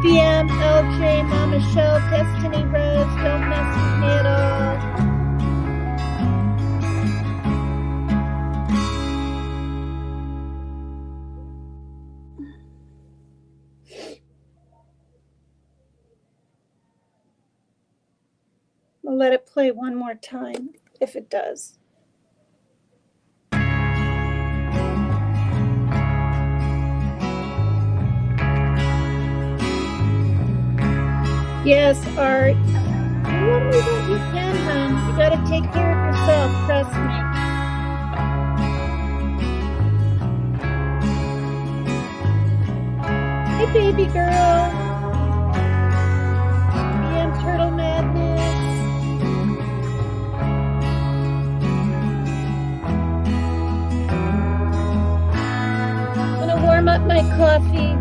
PM, LJ, Mama Shell, Destiny Rose, don't mess with me at all. We'll let it play one more time, if it does. Yes, Art. You only what you can, hon. You gotta take care of yourself, trust me. Hey, baby girl. PM Turtle Madness. I'm gonna warm up my coffee.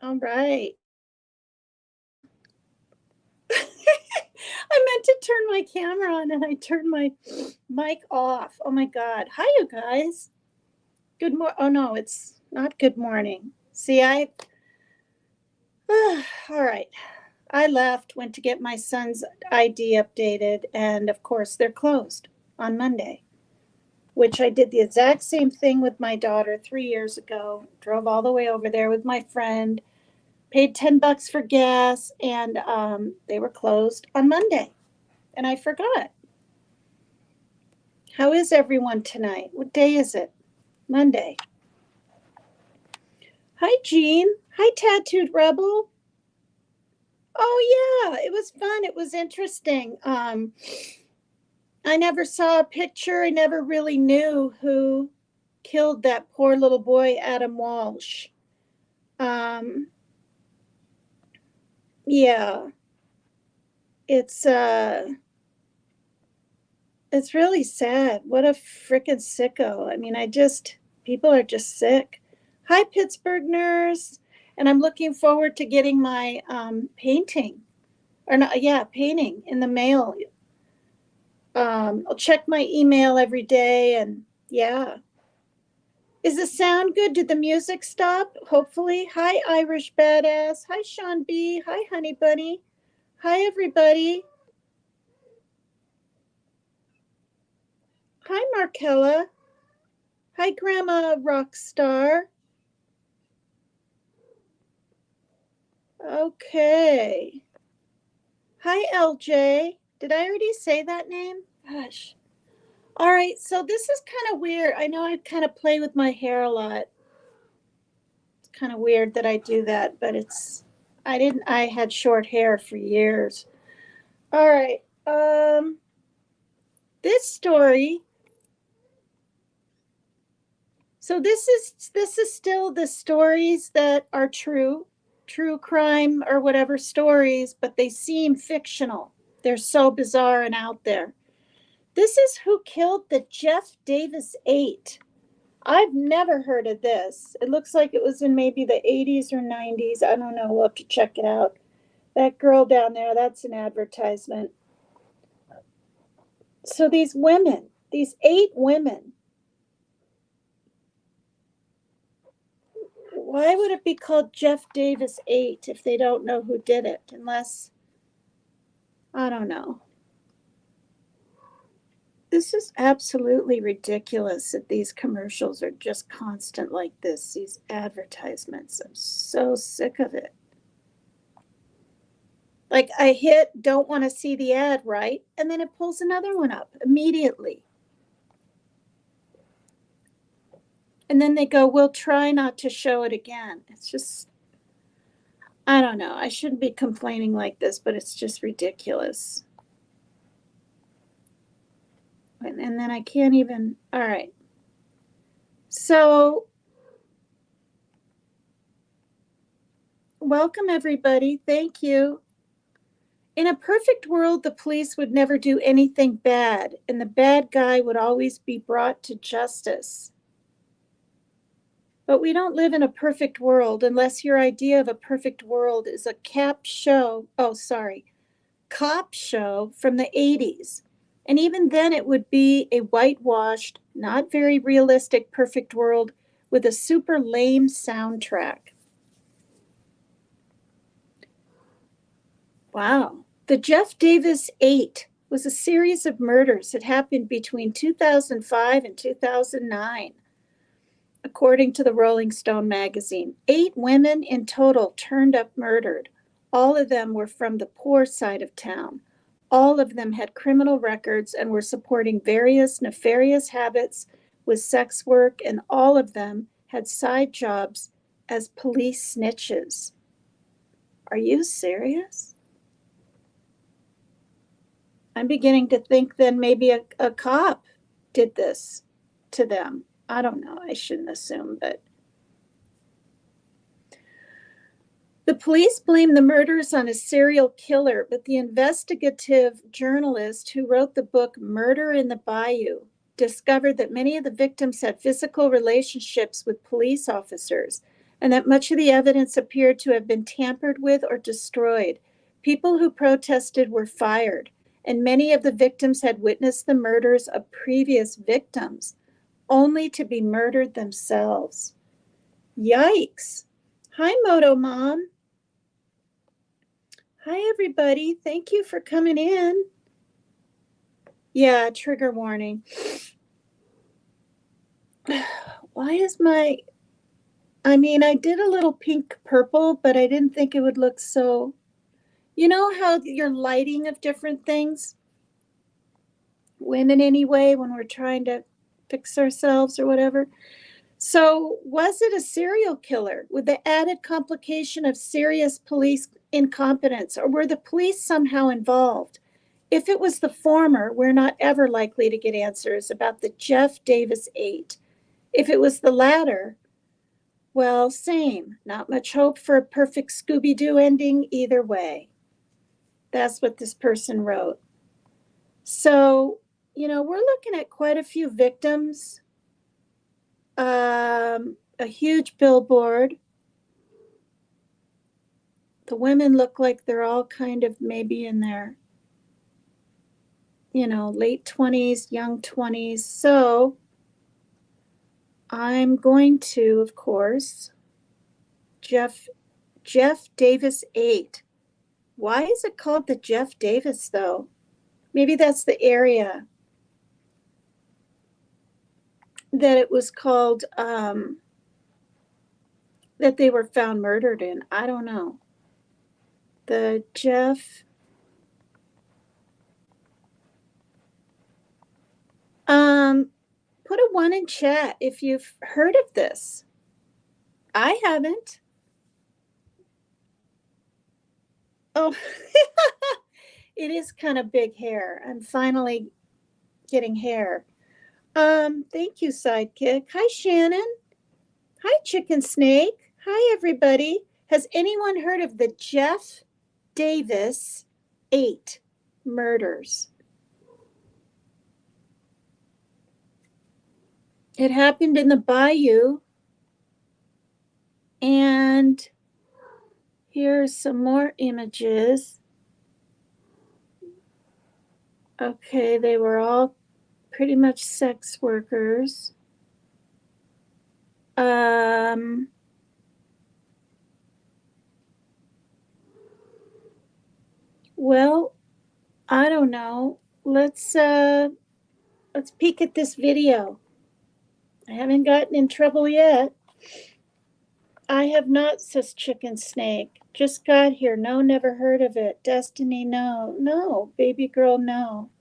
All right. I meant to turn my camera on and I turned my mic off. Oh my God. Hi, you guys. Good morning. Oh no, it's not good morning. See, all right. I left, went to get my son's ID updated, and of course, they're closed on Monday, which I did the exact same thing with my daughter 3 years ago. Drove all the way over there with my friend, paid $10 for gas, and they were closed on Monday, and I forgot. How is everyone tonight? What day is it? Monday. Hi, Jean. Hi, Tattooed Rebel. Oh, yeah, it was fun. It was interesting. I never saw a picture. I never really knew who killed that poor little boy, Adam Walsh. Um, yeah, it's it's really sad. What a freaking sicko. I mean, people are just sick. Hi, Pittsburgh nurse. And I'm looking forward to getting my painting, or not, yeah, painting in the mail. I'll check my email every day, and yeah. Is the sound good? Did the music stop? Hopefully. Hi, Irish Badass. Hi, Sean B. Hi, Honey Bunny. Hi, everybody. Hi, Markella. Hi, Grandma Rockstar. Okay. Hi, LJ. Did I already say that name? Gosh. All right, so this is kind of weird. I know I kind of play with my hair a lot. It's kind of weird that I do that, but I had short hair for years. All right. This story. So this is still the stories that are true crime or whatever stories, but they seem fictional. They're so bizarre and out there. This is Who Killed the Jeff Davis 8. I've never heard of this. It looks like it was in maybe the 80s or 90s. I don't know. We'll have to check it out. That girl down there, that's an advertisement. So these 8 women, why would it be called Jeff Davis 8 if they don't know who did it? Unless, I don't know. This is absolutely ridiculous that these commercials are just constant like this, these advertisements. I'm so sick of it. Like I hit don't want to see the ad, right? And then it pulls another one up immediately. And then they go, we'll try not to show it again. It's just, I don't know. I shouldn't be complaining like this, but it's just ridiculous. And then I can't even, all right. So, welcome everybody. Thank you. In a perfect world, the police would never do anything bad, and the bad guy would always be brought to justice. But we don't live in a perfect world unless your idea of a perfect world is a cop show from the 80s. And even then, it would be a whitewashed, not very realistic perfect world with a super lame soundtrack. Wow. The Jeff Davis 8 was a series of murders that happened between 2005 and 2009. According to the Rolling Stone magazine, 8 women in total turned up murdered. All of them were from the poor side of town. All of them had criminal records and were supporting various nefarious habits with sex work, and all of them had side jobs as police snitches. Are you serious? I'm beginning to think then maybe a cop did this to them. I don't know. I shouldn't assume, but the police blame the murders on a serial killer, but the investigative journalist who wrote the book Murder in the Bayou discovered that many of the victims had physical relationships with police officers and that much of the evidence appeared to have been tampered with or destroyed. People who protested were fired, and many of the victims had witnessed the murders of previous victims, only to be murdered themselves. Yikes. Hi, Moto Mom. Hi, everybody. Thank you for coming in. Yeah, trigger warning. Why is I did a little pink purple, but I didn't think it would look so. You know how your lighting of different things, women anyway, when we're trying to fix ourselves or whatever. So, was it a serial killer with the added complication of serious police incompetence, or were the police somehow involved? If it was the former, we're not ever likely to get answers about the Jeff Davis 8. If it was the latter, well, same. Not much hope for a perfect Scooby-Doo ending either way. That's what this person wrote. So, we're looking at quite a few victims, a huge billboard. The women look like they're all kind of maybe in their, late 20s, young 20s. So I'm going to, of course, Jeff Davis 8. Why is it called the Jeff Davis, though? Maybe that's the area that it was called, that they were found murdered in. I don't know. The Jeff. Put a 1 in chat if you've heard of this. I haven't. Oh, it is kind of big hair. I'm finally getting hair. Thank you, Sidekick. Hi, Shannon. Hi, Chicken Snake. Hi, everybody. Has anyone heard of the Jeff Davis 8 murders? It happened in the bayou. And here's some more images. Okay, they were all pretty much sex workers. Well, I don't know. Let's peek at this video. I haven't gotten in trouble yet. I have not, says Chicken Snake. Just got here. No, never heard of it. Destiny, no. No, baby girl, no.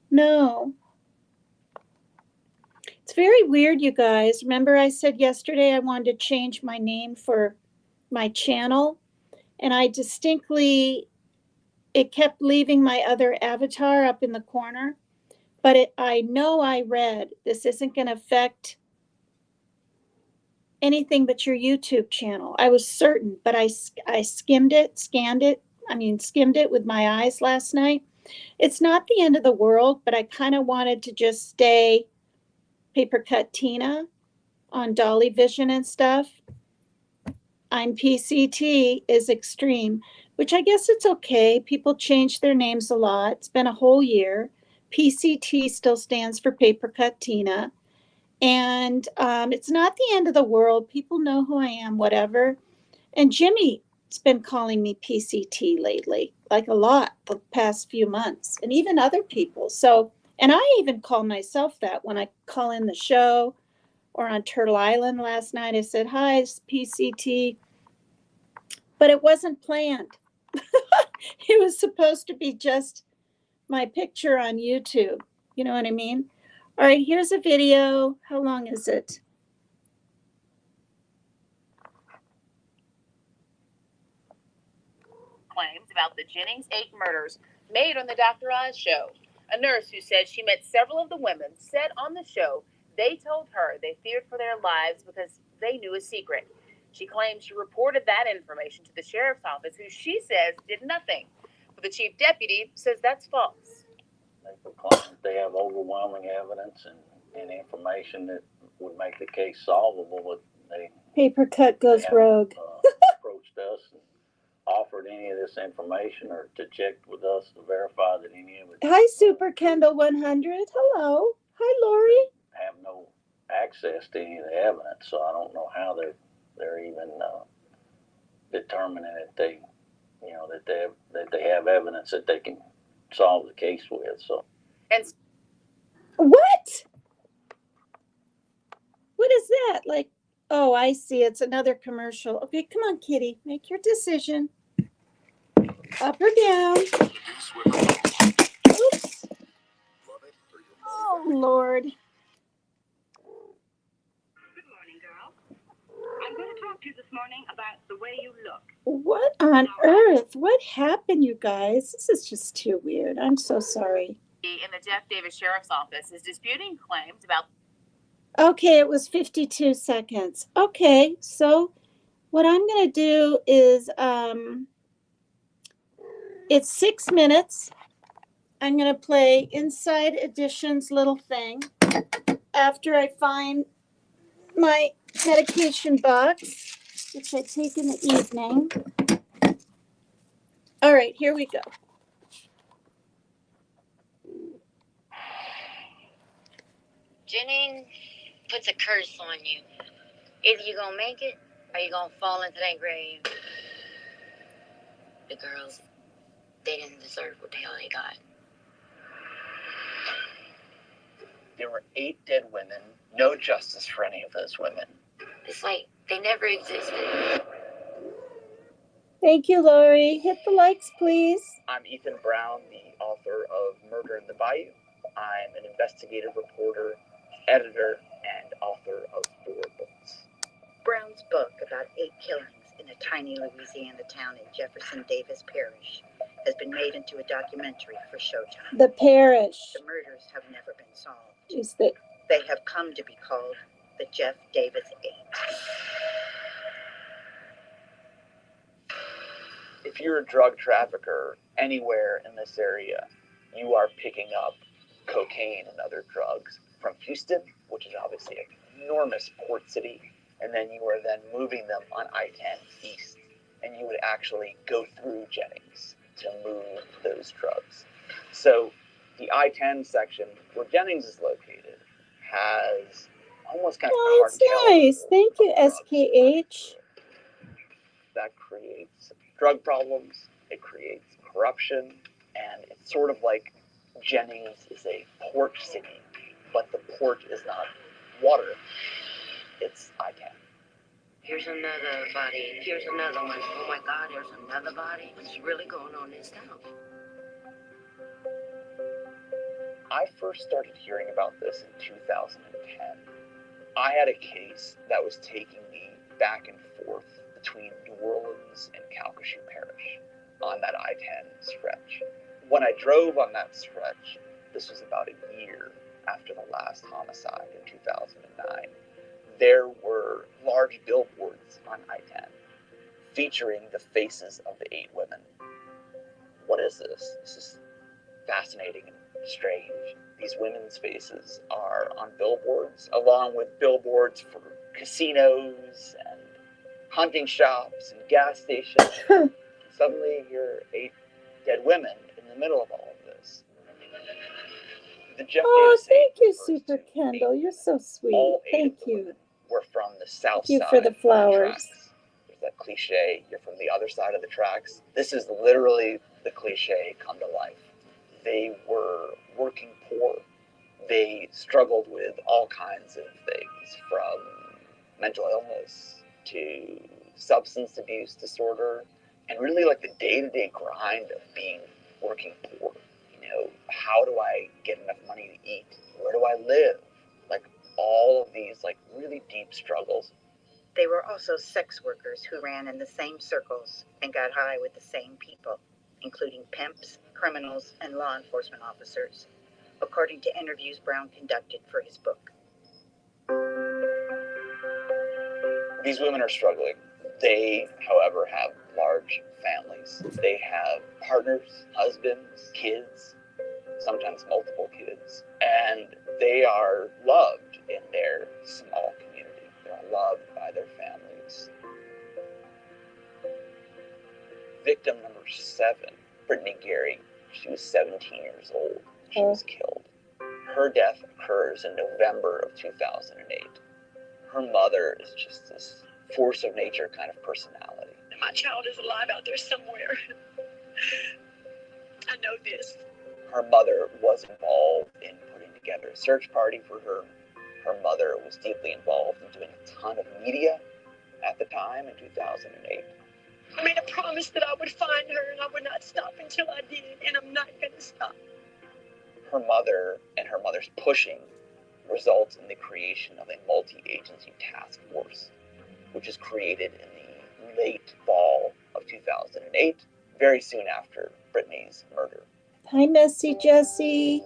No. It's very weird, you guys. Remember I said yesterday I wanted to change my name for my channel? And it kept leaving my other avatar up in the corner. But I know I read this isn't going to affect anything but your YouTube channel. I was certain, but I skimmed it with my eyes last night. It's not the end of the world, but I kind of wanted to just stay Paper Cut Tina on Dolly Vision and stuff. I'm PCT is extreme, which I guess it's okay. People change their names a lot. It's been a whole year. PCT still stands for Paper Cut Tina. And it's not the end of the world. People know who I am, whatever. And Jimmy's been calling me PCT lately, like a lot the past few months, and even other people. So, and I even call myself that when I call in the show or on Turtle Island last night. I said, hi, it's PCT. But it wasn't planned. It was supposed to be just my picture on YouTube. You know what I mean? All right, here's a video. How long is it? Claims about the Jennings 8 murders made on the Dr. Oz show. A nurse who said she met several of the women said on the show they told her they feared for their lives because they knew a secret. She claims she reported that information to the sheriff's office, who she says did nothing. But the chief deputy says that's false. They proclaim they have overwhelming evidence and information that would make the case solvable, but Paper Cut goes rogue. Approached us and offered any of this information or to check with us to verify that any of it. Hi, Super Kendall 100. Hello. Hi, Lori. Have no access to any of the evidence, so I don't know how they're even determining that they have evidence that they can solve the case with. So. And What? What is that? Like, oh, I see. It's another commercial. Okay, come on, Kitty. Make your decision. Up or down? Oops. Oh, Lord. Good morning, girl. I'm going to talk to you this morning about the way you look. What on earth? What happened, you guys? This is just too weird. I'm so sorry. in the Jeff Davis Sheriff's Office is disputing claims about. Okay, it was 52 seconds. Okay, so what I'm going to do is it's 6 minutes. I'm going to play Inside Edition's little thing after I find my medication box, which I take in the evening. All right, here we go. Jennings puts a curse on you. Either you're going to make it or you're going to fall into that grave. The girls, they didn't deserve what the hell they got. There were 8 dead women, no justice for any of those women. It's like they never existed. Thank you, Lori. Hit the likes, please. I'm Ethan Brown, the author of Murder in the Bayou. I'm an investigative reporter, editor, and author of 4 books. Brown's book about 8 killings in a tiny Louisiana town in Jefferson Davis Parish has been made into a documentary for Showtime. The Parish. The murders have never been solved. They have come to be called the Jeff Davis 8. If you're a drug trafficker anywhere in this area, you are picking up cocaine and other drugs from Houston, which is obviously an enormous port city, and then you are then moving them on I-10 east, and you would actually go through Jennings to move those drugs. So the I-10 section where Jennings is located has almost kind of it's nice. Thank you, SKH. That creates drug problems, it creates corruption, and it's sort of like Jennings is a port city, but the port is not water, it's I-10. Here's another body. Here's another one. Oh my God, there's another body. What's really going on in this town? I first started hearing about this in 2010. I had a case that was taking me back and forth between New Orleans and Calcasieu Parish on that I-10 stretch. When I drove on that stretch, this was about a year after the last homicide in 2009, there were large billboards on I-10 featuring the faces of the 8 women. What is this? This is fascinating and strange. These women's faces are on billboards, along with billboards for casinos and hunting shops and gas stations. Suddenly, you're 8 dead women in the middle of all of this. The Jeff Davis thank you, Super Kendall. You're so sweet. Thank you. We're from the south side. Thank you for the flowers. There's that cliche, you're from the other side of the tracks. This is literally the cliche come to life. They were working poor. They struggled with all kinds of things, from mental illness to substance abuse disorder, and really like the day-to-day grind of being working poor. You know, how do I get enough money to eat? Where do I live? Like all of these like really deep struggles. They were also sex workers who ran in the same circles and got high with the same people, including pimps, criminals, and law enforcement officers, according to interviews Brown conducted for his book. These women are struggling. They, however, have large families. They have partners, husbands, kids, sometimes multiple kids, and they are loved in their small community. They're loved by their families. Victim number 7, Brittany Gary, she was 17 years old. She was killed. Her death occurs in November of 2008. Her mother is just this force of nature kind of personality. My child is alive out there somewhere. I know this. Her mother was involved in putting together a search party for her. Her mother was deeply involved in doing a ton of media at the time in 2008. I made a promise that I would find her and I would not stop until I did, and I'm not going to stop. Her mother and her mother's pushing results in the creation of a multi-agency task force, which is created in the late fall of 2008, very soon after Brittany's murder. Hi, Messy Jessie.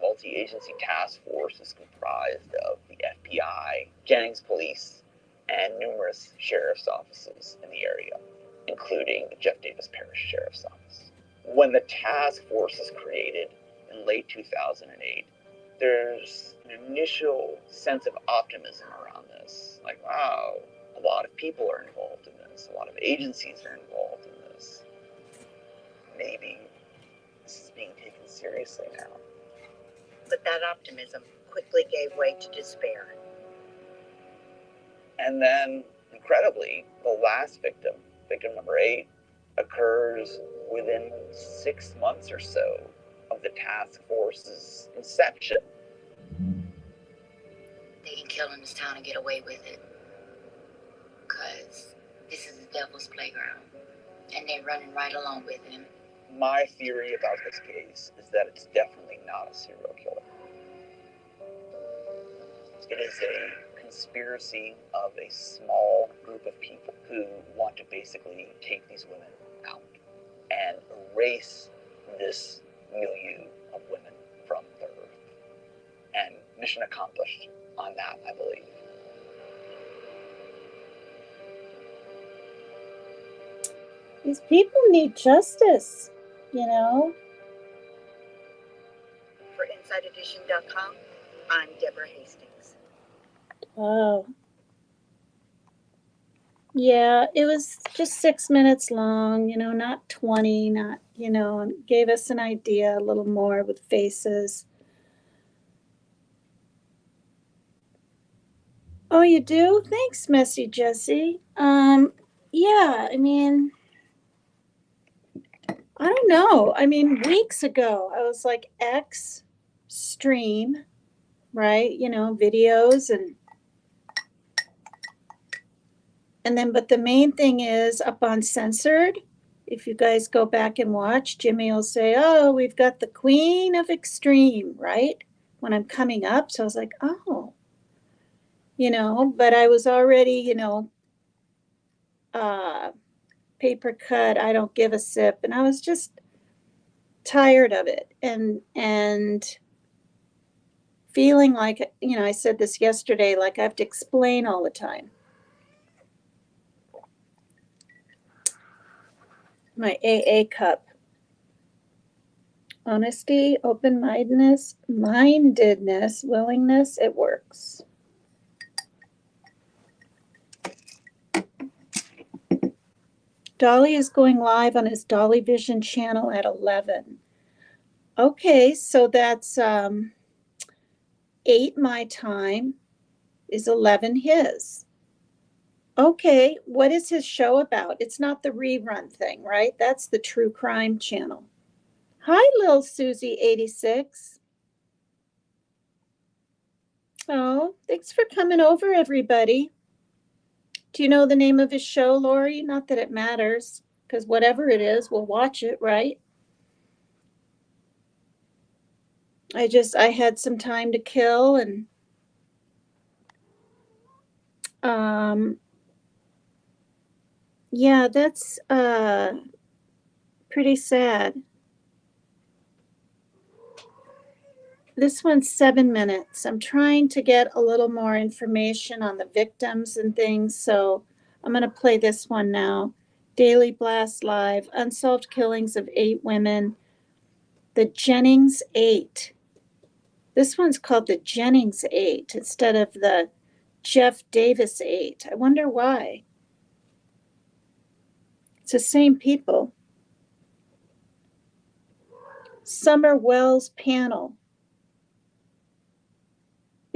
Multi-agency task force is comprised of the FBI, Jennings Police, and numerous sheriff's offices in the area, including the Jeff Davis Parish Sheriff's Office. When the task force is created in late 2008, there's an initial sense of optimism around this. Like, wow, a lot of people are involved in this. A lot of agencies are involved in this. Maybe this is being taken seriously now. But that optimism quickly gave way to despair. And then, incredibly, the last victim, victim number 8, occurs within 6 months or so of the task force's inception. They can kill in this town and get away with it. Because this is the devil's playground. And they're running right along with him. My theory about this case is that it's definitely not a serial killer. It is a conspiracy of a small group of people who want to basically take these women out and erase this milieu of women from the earth. And mission accomplished on that, I believe. These people need justice, you know? For InsideEdition.com, I'm Deborah Hastings. Oh. Yeah, it was just 6 minutes long, you know, not 20, not, you know, and gave us an idea a little more with faces. Oh, you do? Thanks, Messy Jessie. Yeah, I mean, I don't know. I mean, weeks ago, I was like, X stream, right? You know, videos and then, but the main thing is up on censored. If you guys go back and watch, Jimmy will say, oh, we've got the queen of extreme, right? When I'm coming up. So I was like, oh, you know, but I was already, you know, paper cut, I don't give a sip. And I was just tired of it and feeling like, you know, I said this yesterday, like I have to explain all the time. My AA cup. Honesty, open-mindedness, willingness, it works. Dolly is going live on his Dolly Vision channel at 11. Okay, so that's 8 my time, is 11 his. Okay, what is his show about? It's not the rerun thing, right? That's the true crime channel. Hi, Lil Susie 86. Oh, thanks for coming over, everybody. Do you know the name of his show, Lori? Not that it matters, because whatever it is, we'll watch it, right? I had some time to kill and yeah, that's pretty sad. This one's 7 minutes. I'm trying to get a little more information on the victims and things, so I'm going to play this one now. Daily Blast Live, Unsolved Killings of 8 Women, the Jennings 8. This one's called the Jennings 8 instead of the Jeff Davis 8. I wonder why. It's the same people. Summer Wells panel.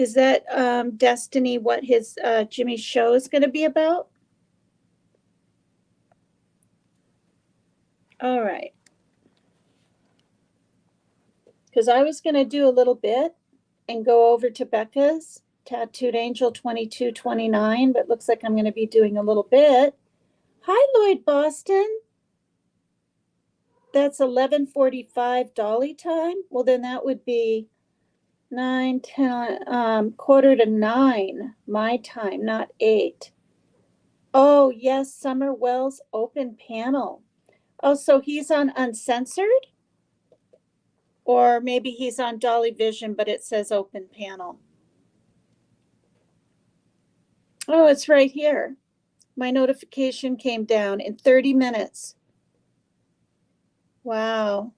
Is that Destiny what his Jimmy's show is going to be about? All right. Because I was going to do a little bit and go over to Becca's Tattooed Angel 2229, but looks like I'm going to be doing a little bit. Hi, Lloyd Boston. That's 11:45 Dolly time. Well, then that would be 9, 10, quarter to 9 my time, not 8. Oh, yes, Summer Wells open panel. Oh, so he's on Uncensored? Or maybe he's on Dolly Vision, but it says open panel. Oh, it's right here. My notification came down in 30 minutes. Wow.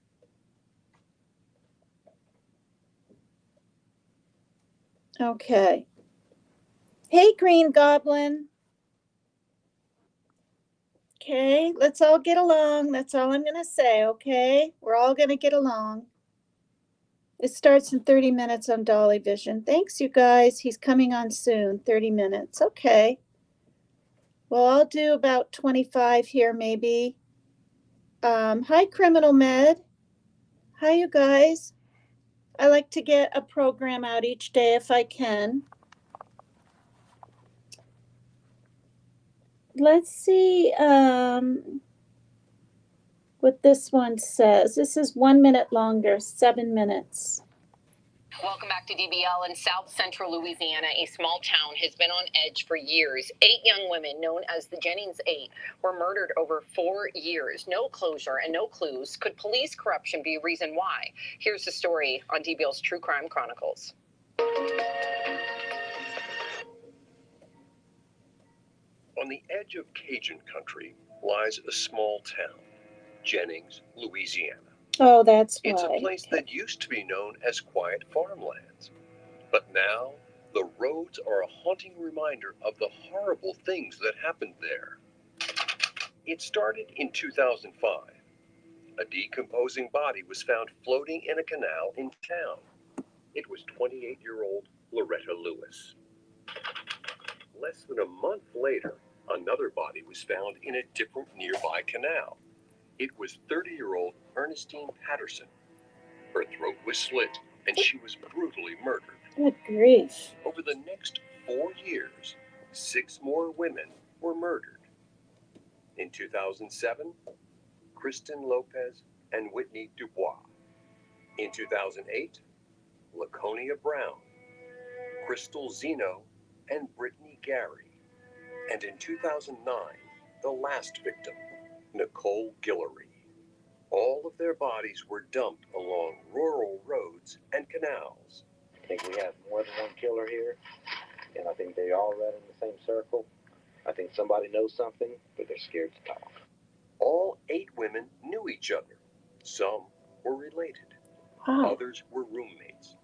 Okay. Hey, Green Goblin. Okay, let's all get along. That's all I'm going to say, okay? We're all going to get along. It starts in 30 minutes on Dolly Vision. Thanks, you guys. He's coming on soon, 30 minutes. Okay. Well, I'll do about 25 here, maybe. Hi, Criminal Med. Hi, you guys. I like to get a program out each day if I can. Let's see what this one says. This is 1 minute longer, 7 minutes. Welcome back to DBL. In South Central Louisiana, a small town has been on edge for years. 8 young women, known as the Jennings 8, were murdered over 4 years. No closure and no clues. Could police corruption be a reason why? Here's the story on DBL's True Crime Chronicles. On the edge of Cajun country lies a small town, Jennings, Louisiana. Oh, that's why. It's a place that used to be known as quiet farmlands. But now, the roads are a haunting reminder of the horrible things that happened there. It started in 2005. A decomposing body was found floating in a canal in town. It was 28-year-old Loretta Lewis. Less than a month later, another body was found in a different nearby canal. It was 30-year-old Ernestine Patterson. Her throat was slit and she was brutally murdered. Good grief. Over the next 4 years, 6 more women were murdered. In 2007, Kristen Lopez and Whitney Dubois. In 2008, Laconia Brown, Crystal Zeno, and Brittany Gary. And in 2009, the last victim, Nicole Guillory. All of their bodies were dumped along rural roads and canals. I think we have more than one killer here, and I think they all run in the same circle. I think somebody knows something, but they're scared to talk. All 8 women knew each other. Some were related. Wow. Others were roommates.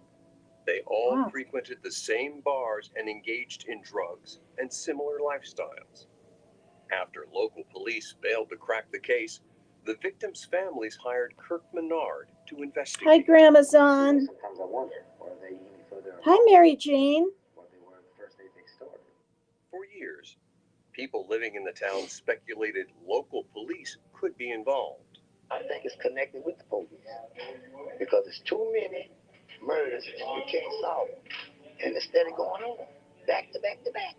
They all frequented the same bars and engaged in drugs and similar lifestyles. After local police failed to crack the case, the victims' families hired Kirk Menard to investigate. Hi, Gramazon. Sometimes I wonder, were they any further Hi, Mary Jane. what they were the first day they started? For years, people living in the town speculated local police could be involved. I think it's connected with the police because it's too many murders and we can't solve them. And instead of going on back to back to back,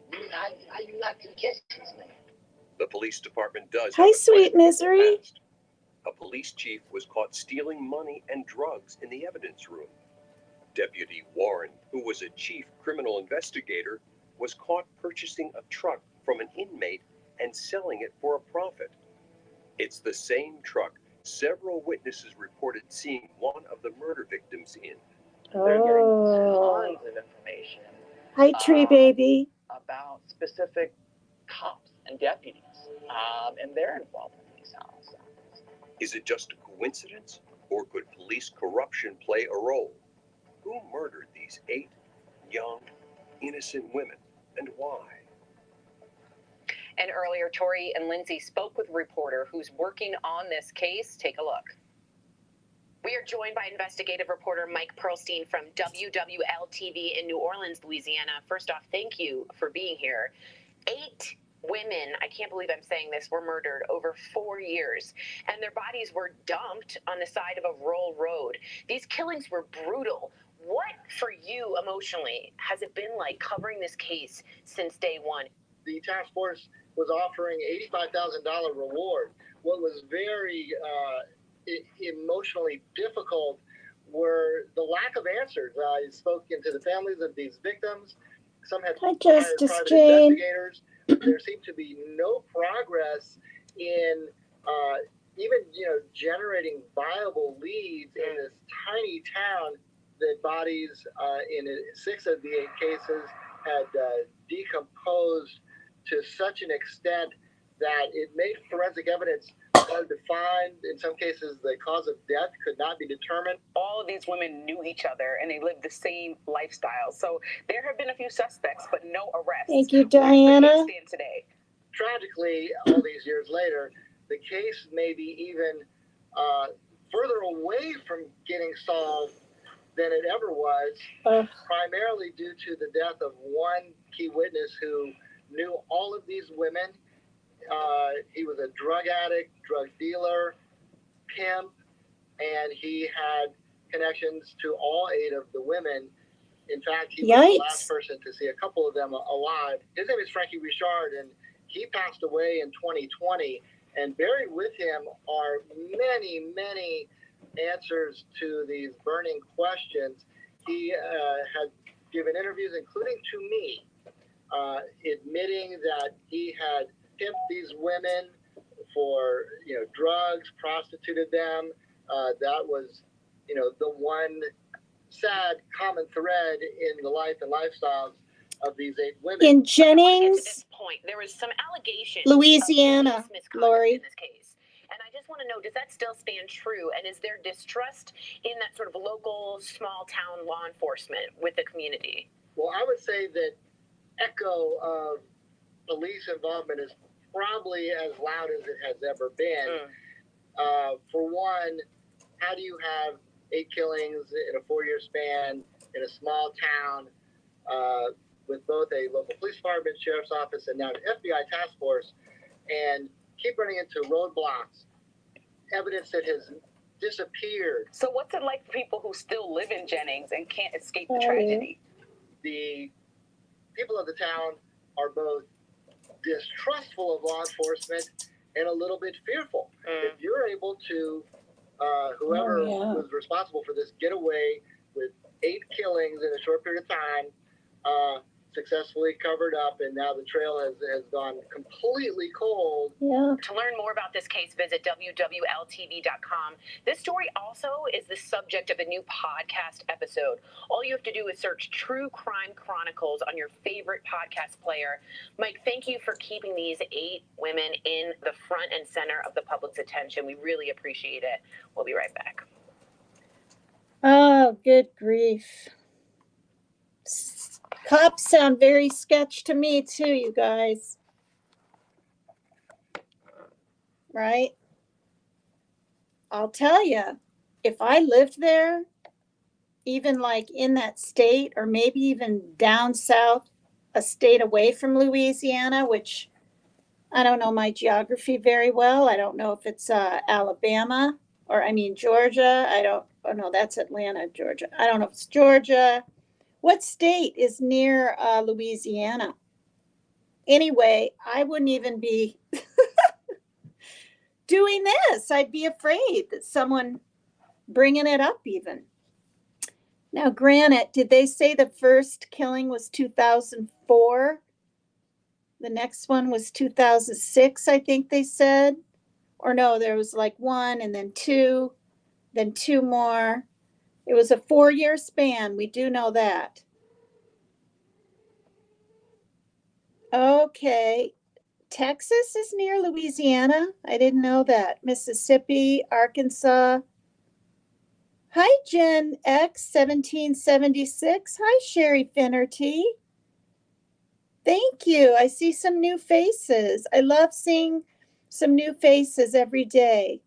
how you not can catch this man? The police department does Hi, have a Sweet twist in the Misery. past. A police chief was caught stealing money and drugs in the evidence room. Deputy Warren, who was a chief criminal investigator, was caught purchasing a truck from an inmate and selling it for a profit. It's the same truck several witnesses reported seeing one of the murder victims in. They're getting Oh. tons of information Hi, Tree Baby. about specific cops and deputies and their involvement in these homicides. Is it just a coincidence, or could police corruption play a role? Who murdered these 8 young, innocent women, and why? And earlier, Tori and Lindsay spoke with a reporter who's working on this case. Take a look. We are joined by investigative reporter Mike Pearlstein from WWL-TV in New Orleans, Louisiana. First off, thank you for being here. 8 women, I can't believe I'm saying this, were murdered over 4 years, and their bodies were dumped on the side of a rural road. These killings were brutal. What, for you emotionally, has it been like covering this case since day one? The task force was offering $85,000 reward. What was very emotionally difficult were the lack of answers. I spoke into the families of these victims. Some had hired private investigators. There seemed to be no progress in even generating viable leads in this tiny town. The bodies in 6 of the 8 cases had decomposed to such an extent that it made forensic evidence hard to find. In some cases, the cause of death could not be determined. All of these women knew each other and they lived the same lifestyle. So there have been a few suspects, but no arrests. Thank you, Diana. Where does the case stand today? Tragically, all these years later, the case may be even further away from getting solved than it ever was, primarily due to the death of one key witness who knew all of these women. He was a drug addict, drug dealer, pimp, and he had connections to all 8 of the women. In fact, he was the last person to see a couple of them alive. His name is Frankie Richard, and he passed away in 2020. And buried with him are many, many answers to these burning questions. He had given interviews, including to me, admitting that he had pimped these women for drugs, prostituted them. That was the one sad common thread in the life and lifestyles of these 8 women. In Jennings, at this point, there was some allegations Louisiana, of misconduct Lori. in this case. And I just want to know, does that still stand true? And is there distrust in that sort of local, small town law enforcement with the community? Well, I would say that echo of police involvement is probably as loud as it has ever been. For one, how do you have 8 killings in a 4-year span in a small town with both a local police department, sheriff's office, and now an FBI task force, and keep running into roadblocks, evidence that has disappeared? So what's it like for people who still live in Jennings and can't escape the tragedy? The people of the town are both distrustful of law enforcement and a little bit fearful. If you're able to, whoever was responsible for this, get away with 8 killings in a short period of time, successfully covered up, and now the trail has gone completely cold. Yeah. To learn more about this case, visit WWLTV.com. This story also is the subject of a new podcast episode. All you have to do is search True Crime Chronicles on your favorite podcast player. Mike, thank you for keeping these 8 women in the front and center of the public's attention. We really appreciate it. We'll be right back. Oh, good grief. Cops sound very sketch to me too, you guys. Right? I'll tell you, if I lived there, even like in that state, or maybe even down south, a state away from Louisiana, which I don't know my geography very well. I don't know if it's Alabama or Georgia. Oh no, that's Atlanta, Georgia. I don't know if it's Georgia. What state is near Louisiana? Anyway, I wouldn't even be doing this. I'd be afraid that someone bringing it up even. Now, granted, did they say the first killing was 2004? The next one was 2006, I think they said. Or no, there was like 1 and then 2, then 2 more. It was a 4-year span. We do know that. Okay. Texas is near Louisiana. I didn't know that. Mississippi, Arkansas. Hi, Gen X 1776. Hi, Sherry Finnerty. Thank you. I see some new faces. I love seeing some new faces every day.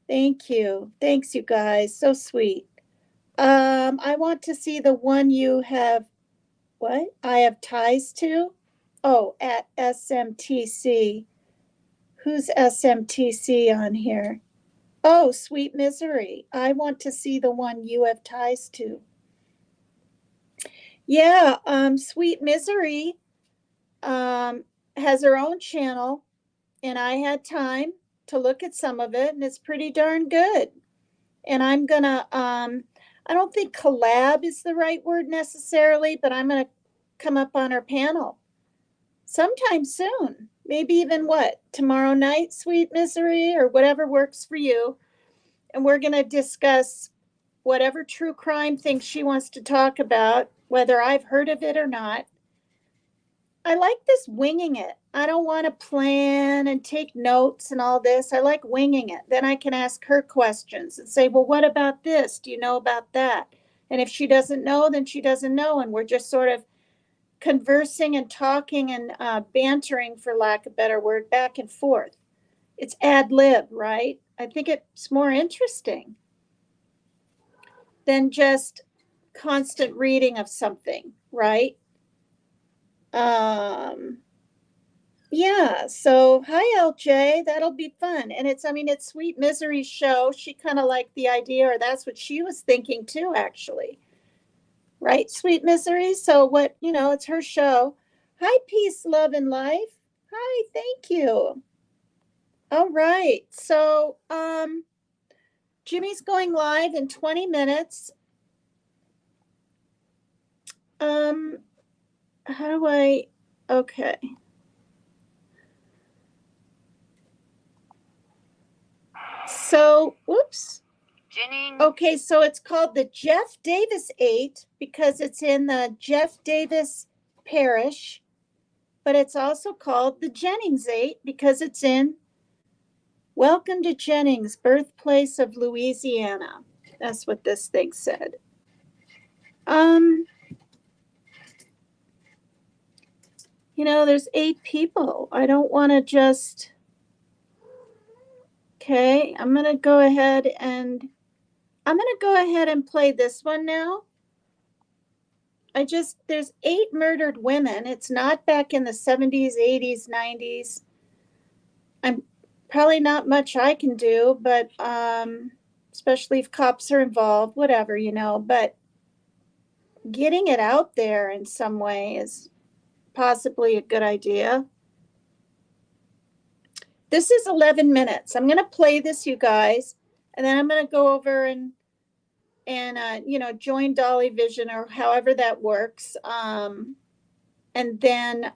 Thank you. Thanks, you guys. So sweet. I want to see the one you have, what? I have ties to? Oh, at SMTC. Who's SMTC on here? Oh, Sweet Misery. I want to see the one you have ties to. Yeah, Sweet Misery has her own channel, and I had time to look at some of it, and it's pretty darn good. And I'm gonna, I don't think collab is the right word necessarily, but I'm gonna come up on her panel sometime soon. Maybe even what, tomorrow night, Sweet Misery, or whatever works for you. And we're gonna discuss whatever true crime thing she wants to talk about, whether I've heard of it or not. I like this winging it. I don't want to plan and take notes and all this. I like winging it. Then I can ask her questions and say, well, what about this? Do you know about that? And if she doesn't know, then she doesn't know. And we're just sort of conversing and talking and bantering, for lack of a better word, back and forth. It's ad lib, right? I think it's more interesting than just constant reading of something, right? Yeah, so hi LJ, that'll be fun. And it's Sweet Misery's show. She kind of liked the idea, or that's what she was thinking too, actually. Right, Sweet Misery? So what, it's her show. Hi, Peace, Love, and Life. Hi, thank you. All right, so Jimmy's going live in 20 minutes. How do I, okay. So, whoops. Jennings. Okay, so it's called the Jeff Davis 8 because it's in the Jeff Davis parish, but it's also called the Jennings 8 because it's in Welcome to Jennings, birthplace of Louisiana. That's what this thing said. There's 8 people. I don't want to just, okay, I'm going to go ahead and play this one now. There's 8 murdered women. It's not back in the 70s, 80s, 90s. I'm probably not much I can do, but especially if cops are involved, whatever, but getting it out there in some way is possibly a good idea. This is 11 minutes. I'm going to play this, you guys, and then I'm going to go over and join Dolly Vision or however that works. And then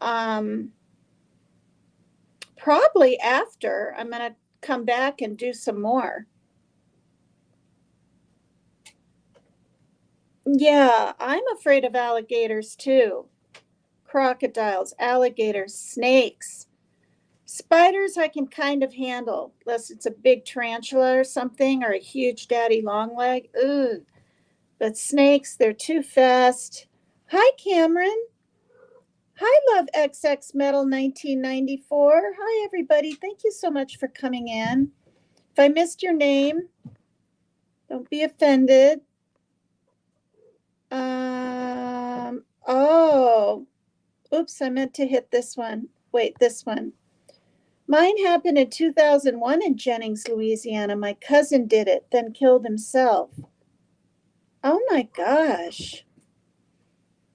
probably after, I'm going to come back and do some more. Yeah, I'm afraid of alligators too. Crocodiles, alligators, snakes. Spiders I can kind of handle, unless it's a big tarantula or something, or a huge daddy long-leg. Ugh. But snakes, they're too fast. Hi, Cameron. Hi, Love XX Metal 1994. Hi, everybody. Thank you so much for coming in. If I missed your name, don't be offended. Oh, oops, I meant to hit this one. Wait, this one. Mine happened in 2001 in Jennings, Louisiana. My cousin did it, then killed himself. Oh my gosh.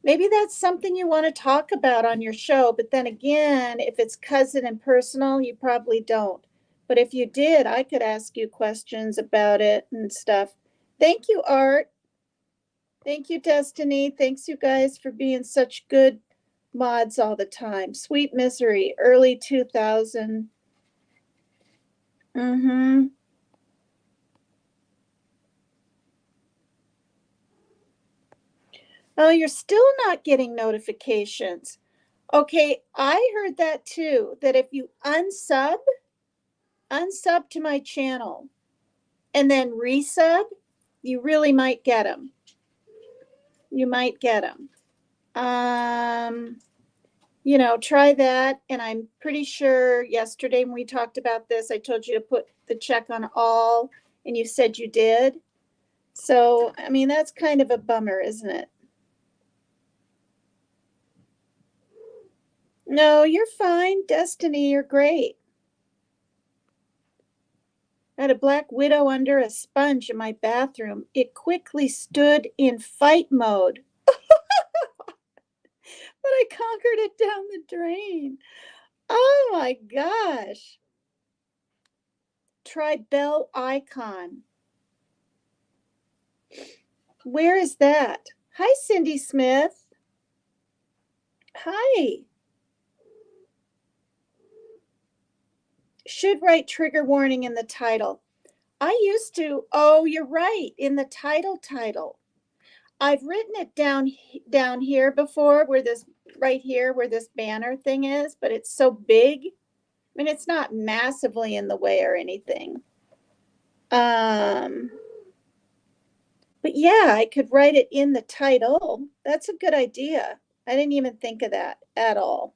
Maybe that's something you want to talk about on your show, but then again, if it's cousin and personal, you probably don't. But if you did, I could ask you questions about it and stuff. Thank you, Art. Thank you, Destiny. Thanks, you guys, for being such good mods all the time. Sweet Misery, early 2000. Oh, you're still not getting notifications. Okay, I heard that too, that if you unsub to my channel and then resub, you really might get them. You might get them. Try that. And I'm pretty sure yesterday when we talked about this, I told you to put the check on all and you said you did. So, I mean, that's kind of a bummer, isn't it? No, you're fine. Destiny, you're great. I had a black widow under a sponge in my bathroom. It quickly stood in fight mode, but I conquered it down the drain. Oh my gosh. Try bell icon. Where is that? Hi, Cindy Smith. Hi. Should write trigger warning in the title. I used to, oh, you're right, in the title. I've written it down here before where this, right here where this banner thing is, but it's so big. I mean, it's not massively in the way or anything. But yeah, I could write it in the title. That's a good idea. I didn't even think of that at all.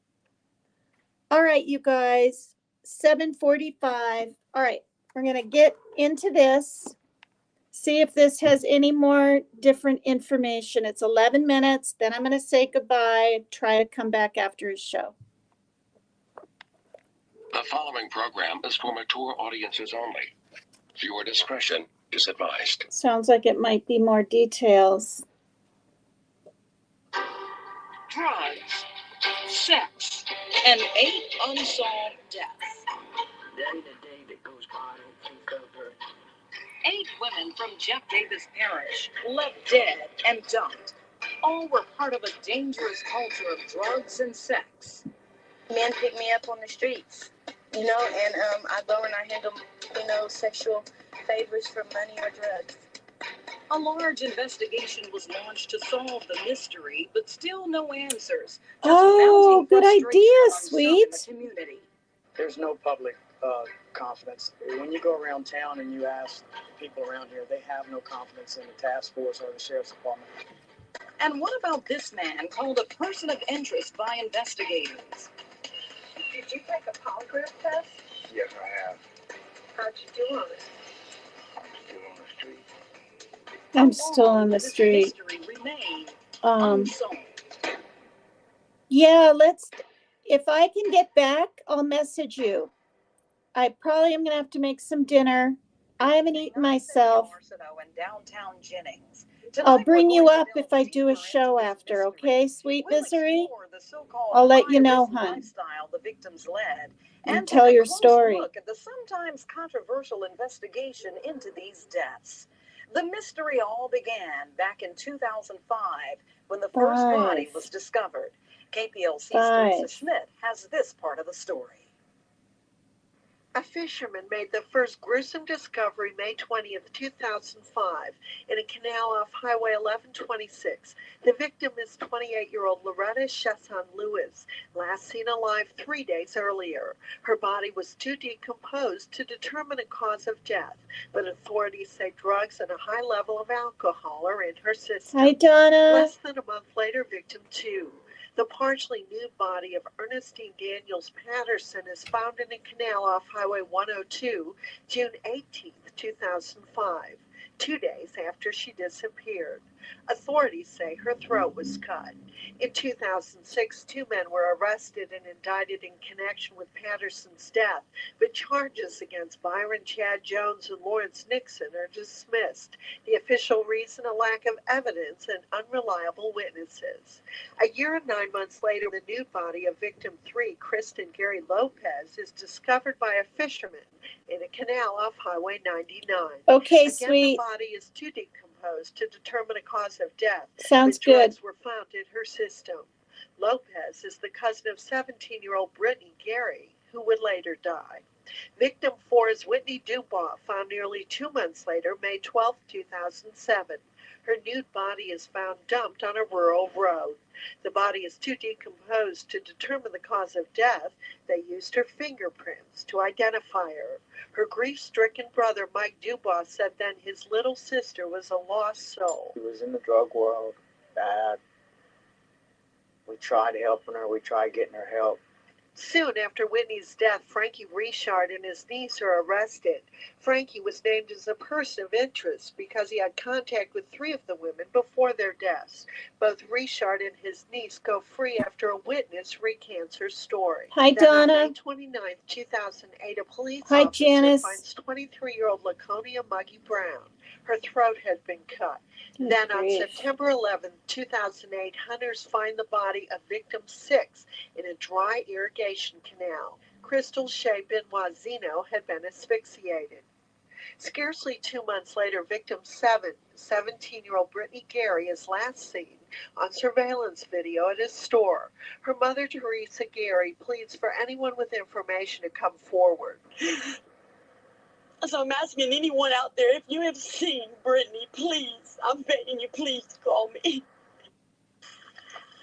All right, you guys, 7:45. All right, we're going to get into this. See if this has any more different information. It's 11 minutes. Then I'm going to say goodbye and try to come back after his show. The following program is for mature audiences only. Viewer discretion is advised. Sounds like it might be more details. Drugs, sex, and 8 unsolved deaths. Day to day that goes by, I don't think of her. 8 women from Jeff Davis Parish left dead and dumped. All were part of a dangerous culture of drugs and sex. Men pick me up on the streets, and I go and I handle, sexual favors for money or drugs. A large investigation was launched to solve the mystery, but still no answers. Oh, good idea, sweet. Community. There's no public confidence. When you go around town and you ask people around here, they have no confidence in the task force or the sheriff's department. And what about this man called a person of interest by investigators? Did you take a polygraph test? Yes, I have. How'd you do on it? I'm still on the street. I'm still on the street. Yeah, if I can get back, I'll message you. I probably am going to have to make some dinner. I haven't eaten myself. I'll bring you up if I do a show after, okay, sweet misery? I'll let you know, hon. The victims led, and tell your story. Look at the sometimes controversial investigation into these deaths. The mystery all began back in 2005 when the first body was discovered. KPLC's Teresa Schmidt has this part of the story. A fisherman made the first gruesome discovery May 20th, 2005, in a canal off Highway 1126. The victim is 28-year-old Loretta Chasson Lewis, last seen alive 3 days earlier. Her body was too decomposed to determine a cause of death, but authorities say drugs and a high level of alcohol are in her system. Hi, Donna. Less than a month later, victim 2. The partially nude body of Ernestine Daniels Patterson is found in a canal off Highway 102, June 18, 2005, 2 days after she disappeared. Authorities say her throat was cut. In 2006, 2 men were arrested and indicted in connection with Patterson's death, but charges against Byron Chad Jones and Lawrence Nixon are dismissed. The official reason, a lack of evidence and unreliable witnesses. A year and 9 months later, the nude body of victim 3, Kristen Gary Lopez, is discovered by a fisherman in a canal off Highway 99. Okay, Again, sweet. the body is too decomposed to determine a cause of death. Sounds but drugs good. were found in her system. Lopez is the cousin of 17-year-old Brittany Gary, who would later die. Victim 4 is Whitney Dubois, found nearly 2 months later, May 12, 2007. Her nude body is found dumped on a rural road. The body is too decomposed to determine the cause of death. They used her fingerprints to identify her. Her grief-stricken brother, Mike Dubois, said then his little sister was a lost soul. She was in the drug world, bad. We tried helping her. We tried getting her help. Soon after Whitney's death, Frankie Richard and his niece are arrested. Frankie was named as a person of interest because he had contact with 3 of the women before their deaths. Both Richard and his niece go free after a witness recants her story. Hi, Then Donna. on May 29, 2008, a police Hi, officer Janice. finds 23-year-old Laconia Muggy Brown. Her throat had been cut. Then on September 11, 2008, hunters find the body of victim 6 in a dry irrigation canal. Crystal Shea Benoizino had been asphyxiated. Scarcely 2 months later, victim 7, 17-year-old Brittany Gary, is last seen on surveillance video at his store. Her mother, Teresa Gary, pleads for anyone with information to come forward. So I'm asking anyone out there, if you have seen Brittany, please, I'm begging you, please call me.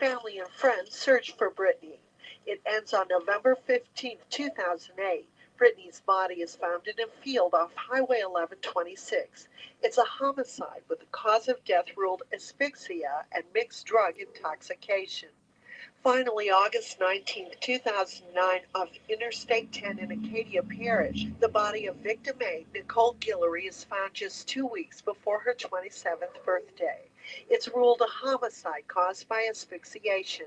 Family and friends search for Brittany. It ends on November 15, 2008. Brittany's body is found in a field off Highway 1126. It's a homicide with the cause of death ruled asphyxia and mixed drug intoxication. Finally, August 19, 2009, off Interstate 10 in Acadia Parish, the body of victim 8, Nicole Guillory, is found just 2 weeks before her 27th birthday. It's ruled a homicide caused by asphyxiation.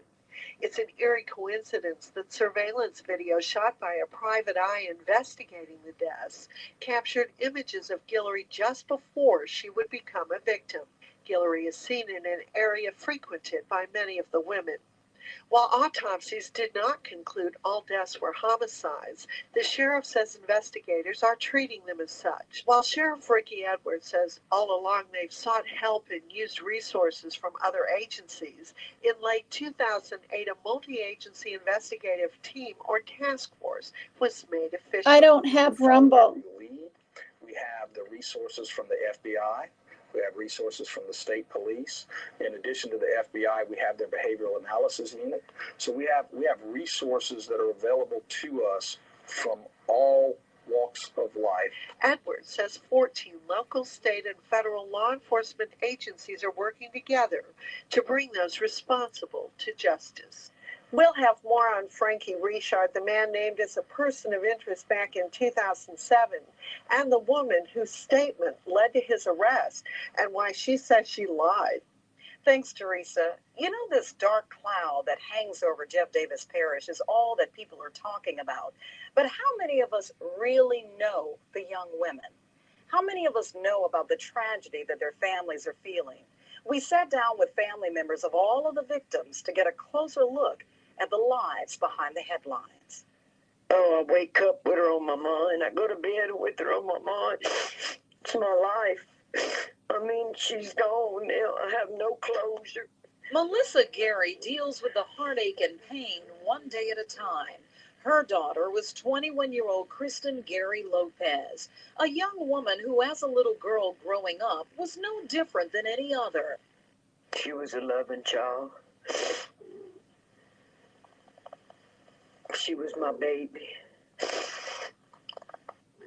It's an eerie coincidence that surveillance video shot by a private eye investigating the deaths captured images of Guillory just before she would become a victim. Guillory is seen in an area frequented by many of the women. While autopsies did not conclude all deaths were homicides, the sheriff says investigators are treating them as such. While Sheriff Ricky Edwards says all along they've sought help and used resources from other agencies, in late 2008 a multi-agency investigative team or task force was made official. I don't have Rumble. We have the resources from the FBI. We have resources from the state police. In addition to the FBI, we have their behavioral analysis unit. So we have resources that are available to us from all walks of life. Edwards says 14 local, state, and federal law enforcement agencies are working together to bring those responsible to justice. We'll have more on Frankie Richard, the man named as a person of interest back in 2007, and the woman whose statement led to his arrest and why she says she lied. Thanks, Teresa. You know, this dark cloud that hangs over Jeff Davis Parish is all that people are talking about. But how many of us really know the young women? How many of us know about the tragedy that their families are feeling? We sat down with family members of all of the victims to get a closer look at the lives behind the headlines. Oh, I wake up with her on my mind. I go to bed with her on my mind. It's my life. I mean, she's gone now. I have no closure. Melissa Gary deals with the heartache and pain one day at a time. Her daughter was 21-year-old Kristen Gary Lopez, a young woman who, as a little girl growing up, was no different than any other. She was a loving child. She was my baby.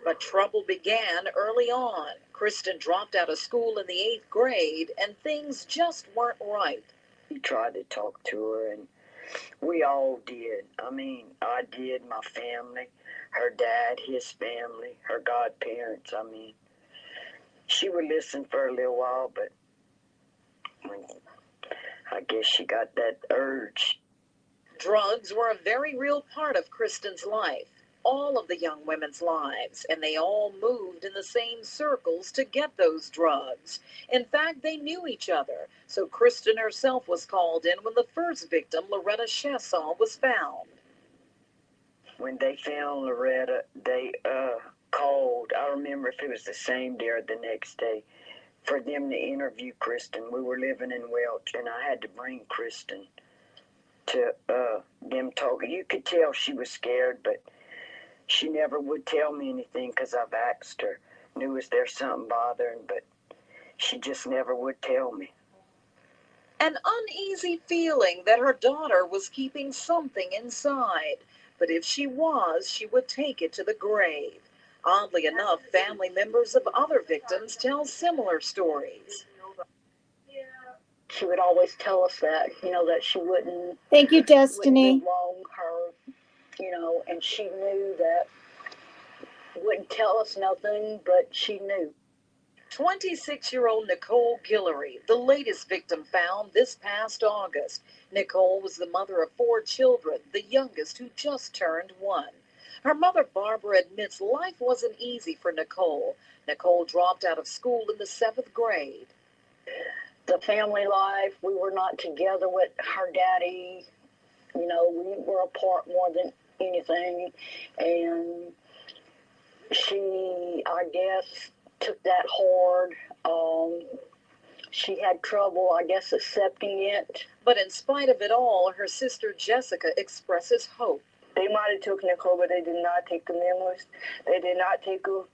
But trouble began early on. Kristen dropped out of school in the 8th grade, and things just weren't right. He tried to talk to her, and we all did. I mean, I did, my family, her dad, his family, her godparents. I mean, she would listen for a little while, but I guess she got that urge. Drugs were a very real part of Kristen's life, all of the young women's lives, and they all moved in the same circles to get those drugs. In fact, they knew each other, so Kristen herself was called in when the first victim, Loretta Chesson, was found. When they found Loretta, they called, I remember if it was the same day or the next day, for them to interview Kristen. We were living in Welch, and I had to bring Kristen to them talking. You could tell she was scared, but she never would tell me anything because I've asked her. Knew was there something bothering, but she just never would tell me. An uneasy feeling that her daughter was keeping something inside, but if she was, she would take it to the grave. Oddly enough, family members of other victims tell similar stories. She would always tell us that, that she wouldn't. Thank you, Destiny. Wouldn't live long. Her and she knew that, wouldn't tell us nothing, but she knew. 26-year-old Nicole Guillory, the latest victim found this past August. Nicole was the mother of 4 children, the youngest who just turned 1. Her mother, Barbara, admits life wasn't easy for Nicole. Nicole dropped out of school in the 7th grade. The family life, we were not together with her daddy. We were apart more than anything. And she, I guess, took that hard. She had trouble, I guess, accepting it. But in spite of it all, her sister Jessica expresses hope. They might have took Nicole, but they did not take the memories. They did not take her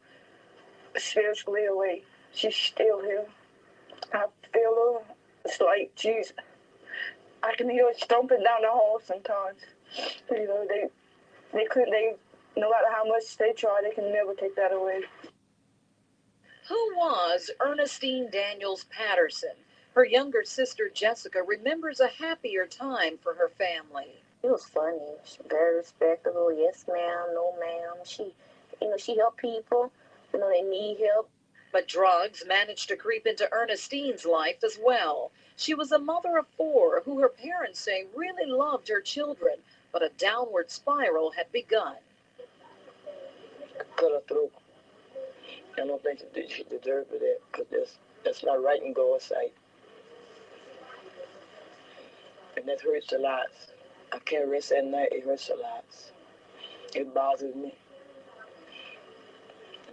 spiritually away. She's still here. I feel her. It's like I can hear her stomping down the hall sometimes. They couldn't, no matter how much they try, they can never take that away. Who was Ernestine Daniels Patterson? Her younger sister Jessica remembers a happier time for her family. It was funny. She was very respectable. Yes, ma'am. No, ma'am. She helped people. They need help. But drugs managed to creep into Ernestine's life as well. She was a mother of 4 who her parents say really loved her children, but a downward spiral had begun. Cut her throat. I don't think she deserved it, because that's not right in God's sight. And that hurts a lot. I can't rest at night. It hurts a lot. It bothers me.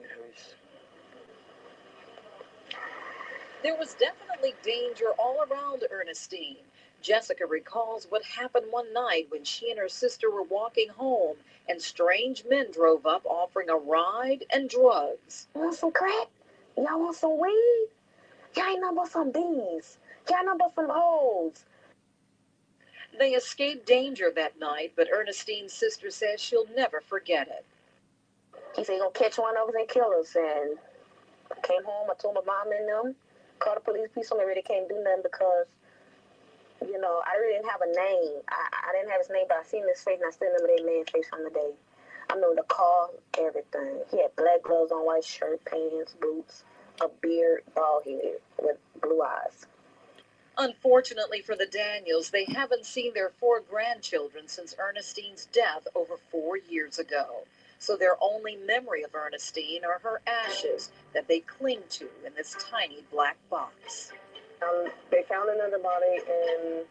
It hurts. There was definitely danger all around Ernestine. Jessica recalls what happened one night when she and her sister were walking home and strange men drove up offering a ride and drugs. Want some crack? Y'all want some weed? Y'all ain't nothing but some beans. Y'all nothing but some hoes. They escaped danger that night, but Ernestine's sister says she'll never forget it. He said, gonna catch one of us and kill us. And I came home, I told my mom and them, called the police. Police told me they can't do nothing because, I really didn't have a name. I didn't have his name, but I seen his face, and I still remember that man's face from the day. I remember the car, everything. He had black gloves on, white shirt, pants, boots, a beard, bald head with blue eyes. Unfortunately for the Daniels, they haven't seen their 4 grandchildren since Ernestine's death over 4 years ago. So their only memory of Ernestine are her ashes that they cling to in this tiny black box. They found another body, and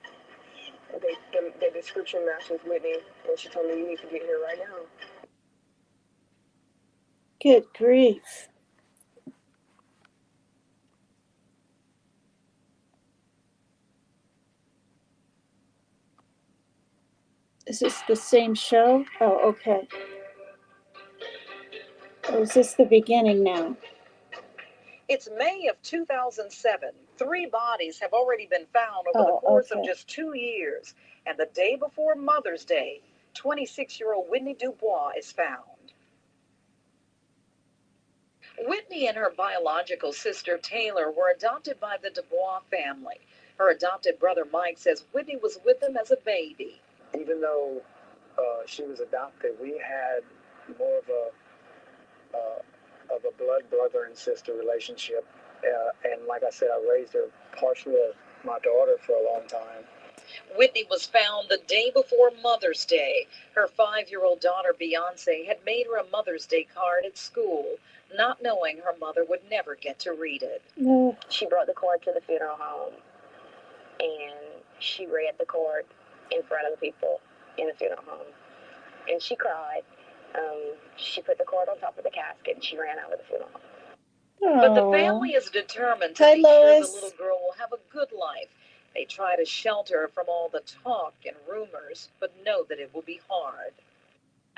the description matches Whitney, and she told me, you need to get here right now. Good grief. Is this the same show? Oh, okay. Or is this the beginning now? It's May of 2007. 3 bodies have already been found over the course of just 2 years. And the day before Mother's Day, 26-year-old Whitney Dubois is found. Whitney and her biological sister Taylor were adopted by the Dubois family. Her adopted brother Mike says Whitney was with them as a baby. Even though she was adopted, we had more of a blood brother and sister relationship. And like I said, I raised her partially as my daughter for a long time. Whitney was found the day before Mother's Day. Her 5-year-old daughter Beyonce had made her a Mother's Day card at school, not knowing her mother would never get to read it. She brought the card to the funeral home, and she read the card in front of the people in the funeral home. And she cried. She put the card on top of the casket, and she ran out of the funeral home. But the family is determined to be sure the little girl will have a good life. They try to shelter her from all the talk and rumors, but know that it will be hard.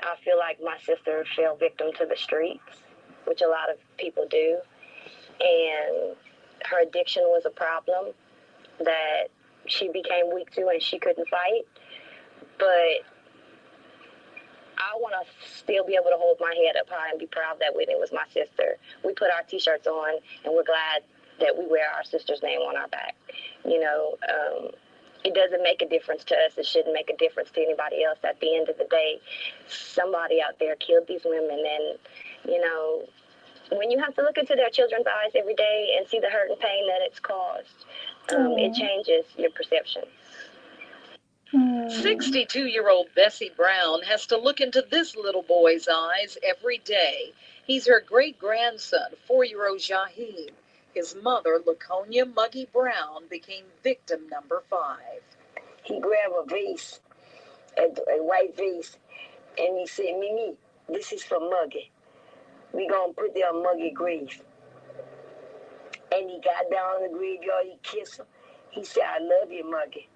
I feel like my sister fell victim to the streets, which a lot of people do. And her addiction was a problem that she became weak to and she couldn't fight. But I want to still be able to hold my head up high and be proud that Whitney was my sister. We put our T-shirts on, and we're glad that we wear our sister's name on our back. It doesn't make a difference to us. It shouldn't make a difference to anybody else. At the end of the day, somebody out there killed these women. And, you know, when you have to look into their children's eyes every day and see the hurt and pain that it's caused, it changes your perception. 62-year-old Bessie Brown has to look into this little boy's eyes every day. He's her great-grandson, 4-year-old Jaheem. His mother, Laconia Muggy Brown, became victim number 5. He grabbed a vase, a white vase, and he said, Mimi, this is for Muggy. We gonna put it on Muggy grave. And he got down in the graveyard, he kissed him. He said, I love you, Muggy.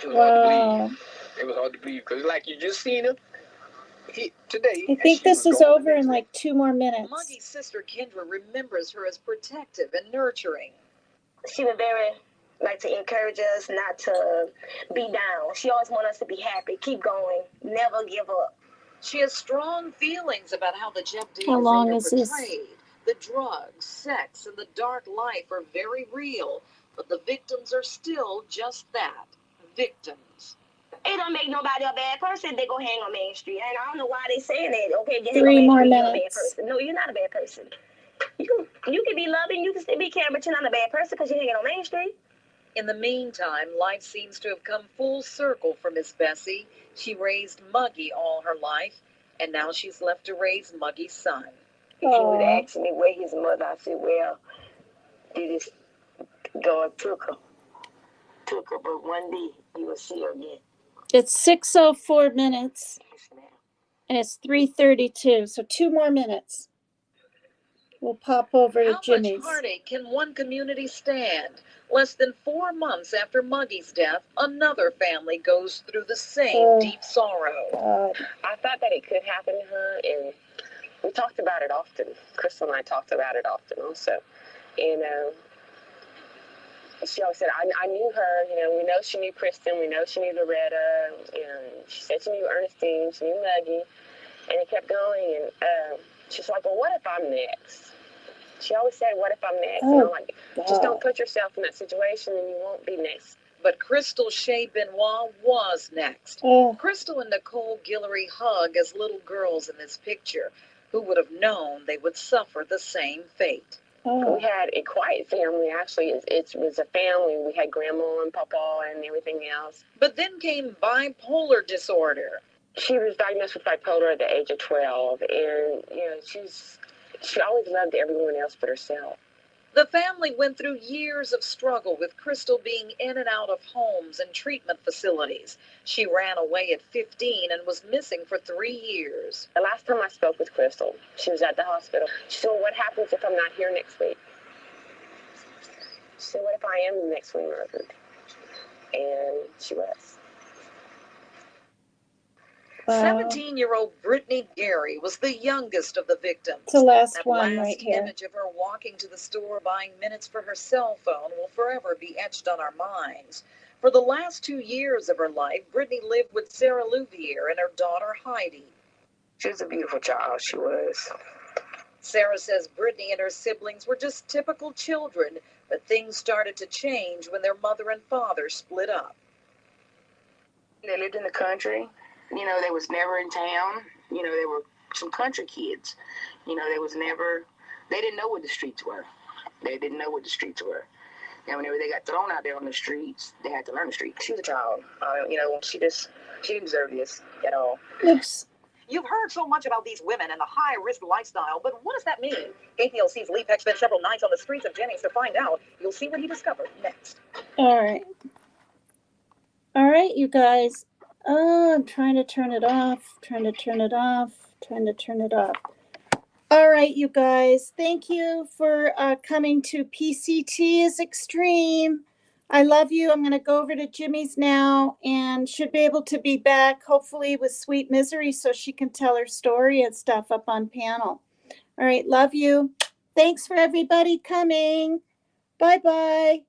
It was hard to believe. It was hard to believe because, like, you just seen him today. I think this is over in like 2 more minutes. Muggy's sister Kendra remembers her as protective and nurturing. She would very like to encourage us not to be down. She always wanted us to be happy, keep going, never give up. She has strong feelings about how the Jeff Davis How long are is this? portrayed. The drugs, sex, and the dark life are very real, but the victims are still just that, victims. It don't make nobody a bad person. They go hang on Main Street, and I don't know why they saying that. Okay, you hang 3 on more Main Street, you're a bad minutes. person. No, you're not a bad person. You can be loving, you can still be caring, but you're not a bad person because you're hanging on Main Street. In the meantime, life seems to have come full circle for Miss Bessie. She raised Muggy all her life, and now she's left to raise Muggy's son. He would ask me where his mother. I said, well, this God took her, but one day you will see her again. It's 6:04 minutes, and it's 3:32, so 2 more minutes. We'll pop over to How Jimmy's. much heartache can one community stand? Less than 4 months after Muggy's death, another family goes through the same deep sorrow. I thought that it could happen to her, and we talked about it often. Crystal and I talked about it often also. And she always said, I knew her, you know, we know she knew Kristen, we know she knew Loretta, and she said she knew Ernestine, she knew Muggy, and it kept going, and she's like, well, what if I'm next? She always said, what if I'm next? And I'm like, just don't put yourself in that situation and you won't be next. But Crystal Shea Benoit was next. Crystal and Nicole Guillory hug as little girls in this picture. Who would have known they would suffer the same fate? We had a quiet family, actually. It was a family. We had grandma and papa and everything else. But then came bipolar disorder. She was diagnosed with bipolar at the age of 12, and, you know, she always loved everyone else but herself. The family went through years of struggle with Crystal being in and out of homes and treatment facilities. She ran away at 15 and was missing for 3 years. The last time I spoke with Crystal, she was at the hospital. She said, well, what happens if I'm not here next week? She said, what if I am the next one murdered? And she was. 17-year-old Brittany Gary was the youngest of the victims. It's the last that one last right here. image of her walking to the store buying minutes for her cell phone will forever be etched on our minds. For the last 2 years of her life, Brittany lived with Sarah Louvier and her daughter Heidi. She was a beautiful child, she was. Sarah says Brittany and her siblings were just typical children, but things started to change when their mother and father split up. They lived in the country. You know, they was never in town. You know, they were some country kids. You know, they didn't know what the streets were. They didn't know what the streets were. And whenever they got thrown out there on the streets, they had to learn the streets. She was a child. You know, she didn't deserve this at all. Oops. You've heard so much about these women and the high-risk lifestyle, but what does that mean? KPLC's Lee Peck spent several nights on the streets of Jennings to find out. You'll see what he discovered next. All right, you guys. I'm trying to turn it off, trying to turn it off. All right, you guys. Thank you for coming to PCT is Extreme. I love you. I'm going to go over to Jimmy's now and should be able to be back, hopefully, with Sweet Misery so she can tell her story and stuff up on panel. All right, love you. Thanks for everybody coming. Bye-bye.